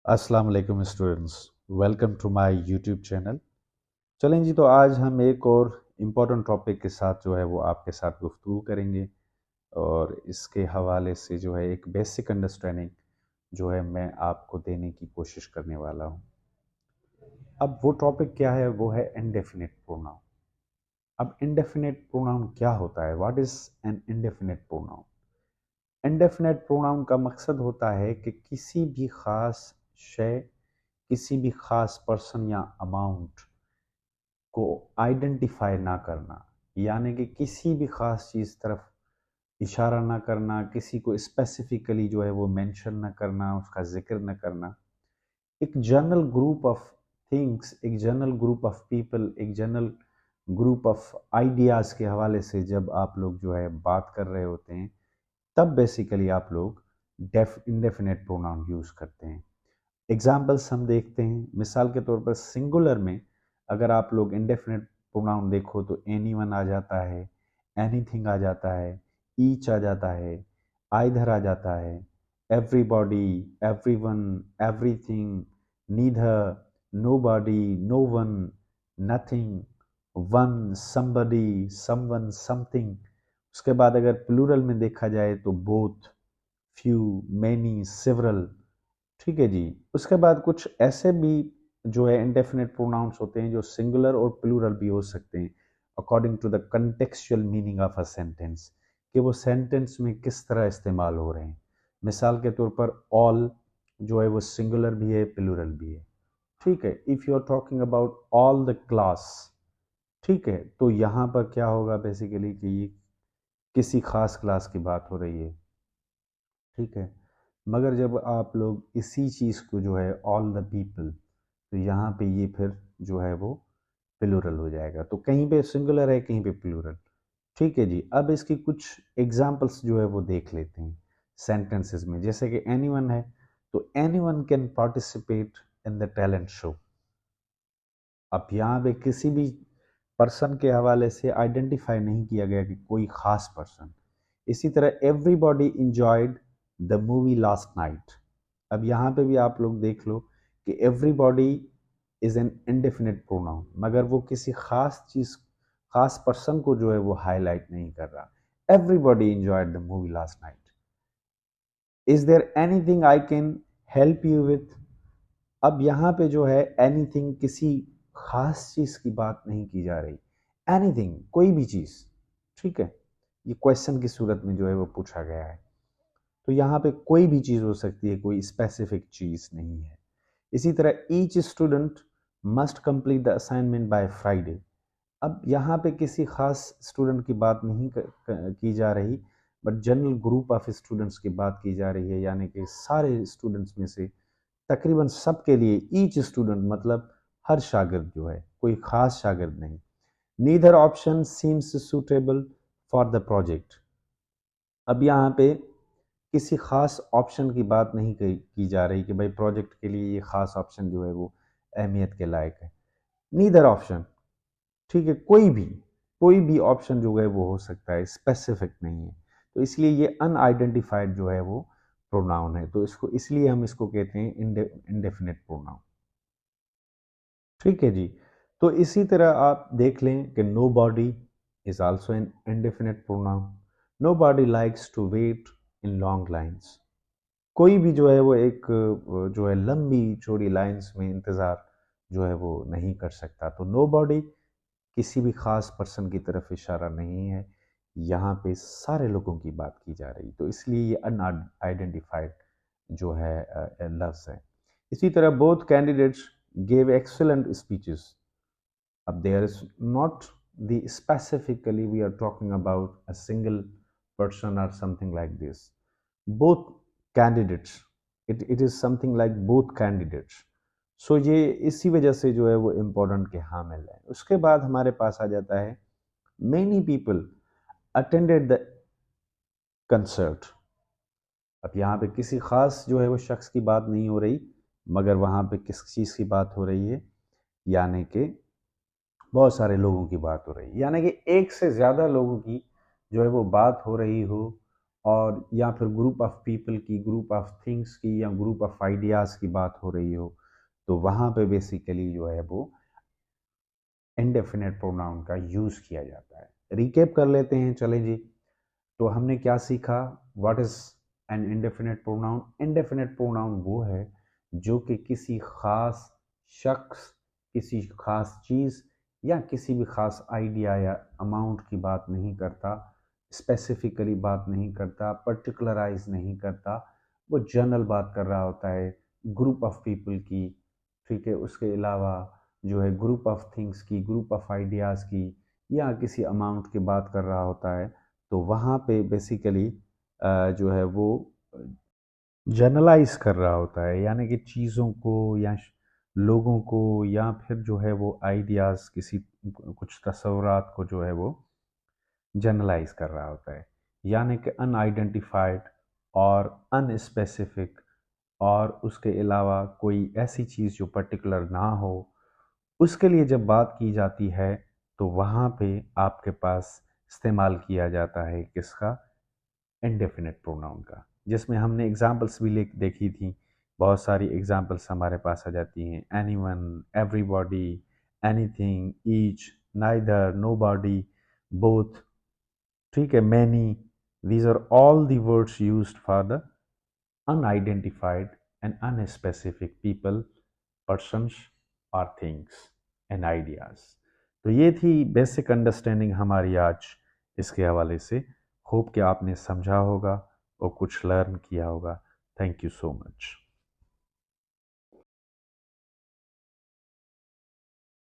अस्सलाम वालेकुम students, welcome to my YouTube channel. चलें जी, तो आज हम एक और इम्पोर्टेंट टॉपिक के साथ जो है वो आपके साथ गुफ्तगू करेंगे और इसके हवाले से जो है एक बेसिक अंडरस्टैंडिंग जो है मैं आपको देने की कोशिश करने वाला हूँ। अब वो टॉपिक क्या है? वो है इंडेफिनिट प्रोनाउन। अब इंडेफिनिट प्रोनाउन क्या होता है? What is an indefinite pronoun? Indefinite pronoun का मकसद होता है कि किसी भी ख़ास शय, किसी भी ख़ास पर्सन या अमाउंट को आइडेंटिफाई ना करना, यानी कि किसी भी ख़ास चीज़ तरफ इशारा ना करना, किसी को स्पेसिफिकली जो है वो मेंशन ना करना, उसका ज़िक्र ना करना। एक जनरल ग्रुप ऑफ थिंग्स, एक जनरल ग्रुप ऑफ पीपल, एक जनरल ग्रुप ऑफ आइडियाज़ के हवाले से जब आप लोग जो है बात कर रहे होते हैं, तब बेसिकली आप लोग इंडेफिनेट प्रोनाउन यूज़ करते हैं। एग्जाम्पल्स हम देखते हैं। मिसाल के तौर पर सिंगुलर में अगर आप लोग इंडेफिनेट प्रोनाउन देखो तो एनीवन आ जाता है, एनीथिंग आ जाता है, ईच आ जाता है, आइदर आ जाता है, everybody, everyone, everything, neither, nobody, no one, nothing, one, somebody, someone, something. उसके बाद अगर प्लूरल में देखा जाए तो बोथ, फ्यू, मैनी, सेवरल। ठीक है जी। उसके बाद कुछ ऐसे भी जो है इंडेफिनिट प्रोनाउंस होते हैं जो सिंगुलर और प्लूरल भी हो सकते हैं according to the contextual meaning of a sentence, कि वो सेंटेंस में किस तरह इस्तेमाल हो रहे हैं। मिसाल के तौर पर ऑल जो है वो सिंगुलर भी है, प्लूरल भी है। ठीक है। If you are talking about all the class, ठीक है, तो यहाँ पर क्या होगा बेसिकली कि ये किसी खास क्लास की बात हो रही है। ठीक है। मगर जब आप लोग इसी चीज़ को जो है ऑल द पीपल, तो यहाँ पे ये फिर जो है वो प्लूरल हो जाएगा। तो कहीं पे सिंगुलर है, कहीं पे प्लूरल। ठीक है जी। अब इसकी कुछ एग्जांपल्स जो है वो देख लेते हैं सेंटेंसेस में। जैसे कि एनीवन है, तो anyone can participate in the talent show. अब यहाँ पे किसी भी पर्सन के हवाले से आइडेंटिफाई नहीं किया गया कि कोई खास पर्सन। इसी तरह everybody enjoyed the movie last night. अब यहाँ पे भी आप लोग देख लो कि everybody is an indefinite pronoun, मगर वो किसी खास चीज, खास पर्सन को जो है वो हाईलाइट नहीं कर रहा। Everybody enjoyed the movie last night. Is there anything I can help you with? अब यहाँ पे जो है एनीथिंग, किसी खास चीज की बात नहीं की जा रही। एनीथिंग, कोई भी चीज। ठीक है। ये क्वेश्चन की सूरत में जो है वो पूछा गया है, तो यहाँ पे कोई भी चीज हो सकती है, कोई स्पेसिफिक चीज नहीं है। इसी तरह each student must complete the assignment by Friday. अब यहाँ पे किसी खास स्टूडेंट की बात नहीं की जा रही, but general group of students की बात की जा रही है, यानी कि सारे स्टूडेंट्स में से तकरीबन सबके लिए ईच स्टूडेंट मतलब हर शागिर्द जो है, कोई खास शागिर्द नहीं। Neither option seems suitable for the project. अब यहाँ पे किसी खास ऑप्शन की बात नहीं की जा रही कि भाई प्रोजेक्ट के लिए ये खास ऑप्शन जो है वो अहमियत के लायक है। नीदर ऑप्शन, ठीक है, कोई भी ऑप्शन जो है वो हो सकता है, स्पेसिफिक नहीं है। तो इसलिए ये अनआइडेंटिफाइड जो है वो प्रोनाउन है, तो इसको इसलिए हम इसको कहते हैं इंडेफिनिट प्रोनाउन। ठीक है जी। तो इसी तरह आप देख लें कि nobody is also an indefinite pronoun. Nobody likes to wait in long lines. कोई भी जो है वो एक जो है लंबी चौड़ी लाइंस में इंतज़ार जो है वो नहीं कर सकता। तो नो बॉडी किसी भी खास पर्सन की तरफ इशारा नहीं है, यहाँ पे सारे लोगों की बात की जा रही, तो इसलिए ये अनआइडेंटिफाइड जो है लफ्ज़ है। इसी तरह both candidates gave excellent speeches. अब there is not the specifically we are talking about a single person or something like this. Both candidates, it is something like both candidates. सो ये इसी वजह से जो है वो इम्पोर्टेंट के हामिल है। उसके बाद हमारे पास आ जाता है many people attended the concert. अब यहाँ पे किसी खास जो है वो शख्स की बात नहीं हो रही, मगर वहाँ पे किस चीज़ की बात हो रही है, यानी कि बहुत सारे लोगों की बात हो रही है, यानी कि एक से ज़्यादा लोगों की जो है वो बात हो रही हो और या फिर ग्रुप ऑफ पीपल की, ग्रुप ऑफ थिंग्स की, या ग्रुप ऑफ आइडियाज़ की बात हो रही हो, तो वहाँ पे बेसिकली जो है वो इंडेफिनेट प्रोनाउन का यूज़ किया जाता है। रिकैप कर लेते हैं, चलें जी। तो हमने क्या सीखा? What is an indefinite pronoun? Indefinite pronoun वो है जो कि किसी ख़ास शख्स, किसी ख़ास चीज़ या किसी भी ख़ास आइडिया या अमाउंट की बात नहीं करता, स्पेसिफिकली बात नहीं करता, पर्टिकुलराइज नहीं करता। वो जनरल बात कर रहा होता है ग्रुप ऑफ पीपल की, ठीक है। उसके अलावा जो है ग्रुप ऑफ थिंग्स की, ग्रुप ऑफ आइडियाज़ की, या किसी अमाउंट की बात कर रहा होता है। तो वहाँ पे बेसिकली जो है वो जनरलाइज कर रहा होता है, यानी कि चीज़ों को या लोगों को, या फिर जो है वो आइडियाज़, किसी कुछ तस्वुरात को जो है वो जनरलाइज कर रहा होता है। यानी कि अनआइडेंटिफाइड और अनस्पेसिफिक, और उसके अलावा कोई ऐसी चीज़ जो पर्टिकुलर ना हो, उसके लिए जब बात की जाती है तो वहाँ पे आपके पास इस्तेमाल किया जाता है किसका? इंडेफिनिट प्रोनाउन का। जिसमें हमने एग्जांपल्स भी देखी थी, बहुत सारी एग्जांपल्स हमारे पास आ जाती हैं। Anyone, everybody, anything, each, neither, nobody, both, ठीक है, many. These are all the words used for the unidentified and unspecific people, persons or things and ideas। तो ये थी बेसिक अंडरस्टैंडिंग हमारी आज इसके हवाले से। होप कि आपने समझा होगा और कुछ लर्न किया होगा। Thank you so much.